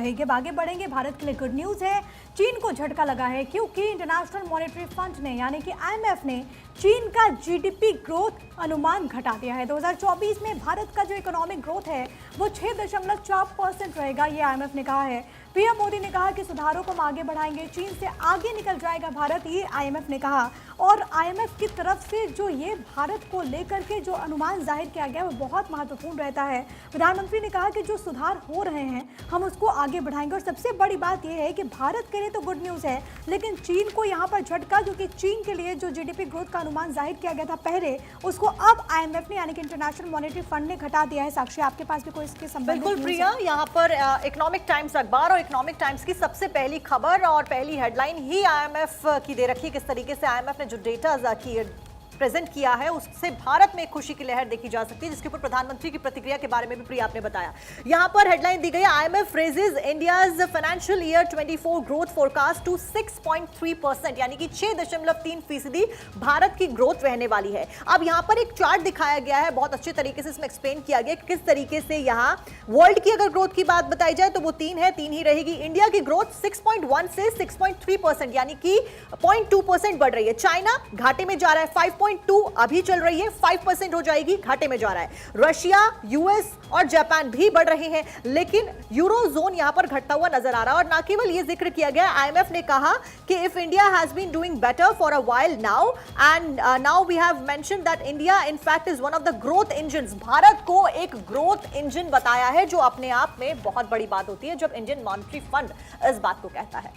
रहेंगे। आगे बढ़ेंगे, भारत के लिए गुड न्यूज है। चीन को झटका लगा है क्योंकि इंटरनेशनल मॉनेटरी फंड ने यानी कि आईएमएफ ने चीन का जीडीपी ग्रोथ अनुमान घटा दिया है। 2024 में भारत का जो इकोनॉमिक ग्रोथ है वो 6.4% रहेगा, ये आईएमएफ ने कहा है। पीएम मोदी ने कहा कि सुधारों को हम आगे बढ़ाएंगे, चीन से आगे निकल जाएगा भारत, ये आईएमएफ ने कहा। और आईएमएफ की तरफ से जो ये भारत को लेकर के जो अनुमान जाहिर किया गया वो बहुत महत्वपूर्ण रहता है। प्रधानमंत्री ने कहा कि जो सुधार हो रहे हैं हम उसको आगे बढ़ाएंगे। और सबसे बड़ी बात यह है कि भारत के लिए तो गुड न्यूज़ है, लेकिन चीन को यहाँ पर झटका, क्योंकि चीन के लिए जो जीडीपी ग्रोथ का अनुमान जाहिर किया गया था पहले, उसको अब आईएमएफ ने यानी कि इंटरनेशनल मॉनेटरी फंड ने घटा दिया है। साक्षी, आपके पास भी कोई इसके संबंधित बिल्कुल प्रिया, यहाँ पर इकोनॉमिक टाइम्स अखबार और इकोनॉमिक टाइम्स की सबसे पहली खबर और पहली हेडलाइन ही आईएमएफ की दे रखी है। किस तरीके से आईएमएफ ने जो डेटा प्रेजेंट किया है उससे भारत में खुशी की लहर देखी जा सकती है, जिसके ऊपर प्रधानमंत्री की प्रतिक्रिया के बारे में भी प्रिया आपने बताया। यहां पर हेडलाइन दी गई है, IMF raises India's financial year 24 growth forecast to 6.3%, यानी कि 6.3% भारत की ग्रोथ रहने वाली है। अब यहां पर एक चार्ट दिखाया गया है, बहुत अच्छे तरीके से इसमें एक्सप्लेन किया गया किस तरीके से यहां वर्ल्ड की अगर ग्रोथ की बात बताई जाए तो वो 3 है, 3 ही रहेगी। इंडिया की ग्रोथ 6.1 से 6.3%, यानी कि 0.2% बढ़ रही है। चाइना घाटे में जा रहा है, 5.2 अभी चल रही है, 5% हो जाएगी, घाटे में जा रहा है। रशिया, यूएस और जापान भी बढ़ रहे हैं, लेकिन यूरोजोन यहां पर घटता हुआ नजर आ रहा है। और ना केवल यह जिक्र किया गया, आईएमएफ ने कहा कि if India has been doing better for a while now and now we have mentioned that India in fact is one of the growth engines. भारत को एक ग्रोथ इंजन बताया है, जो अपने आप में बहुत बड़ी बात होती है जब इंडियन मॉनेटरी फंड इस बात को कहता है।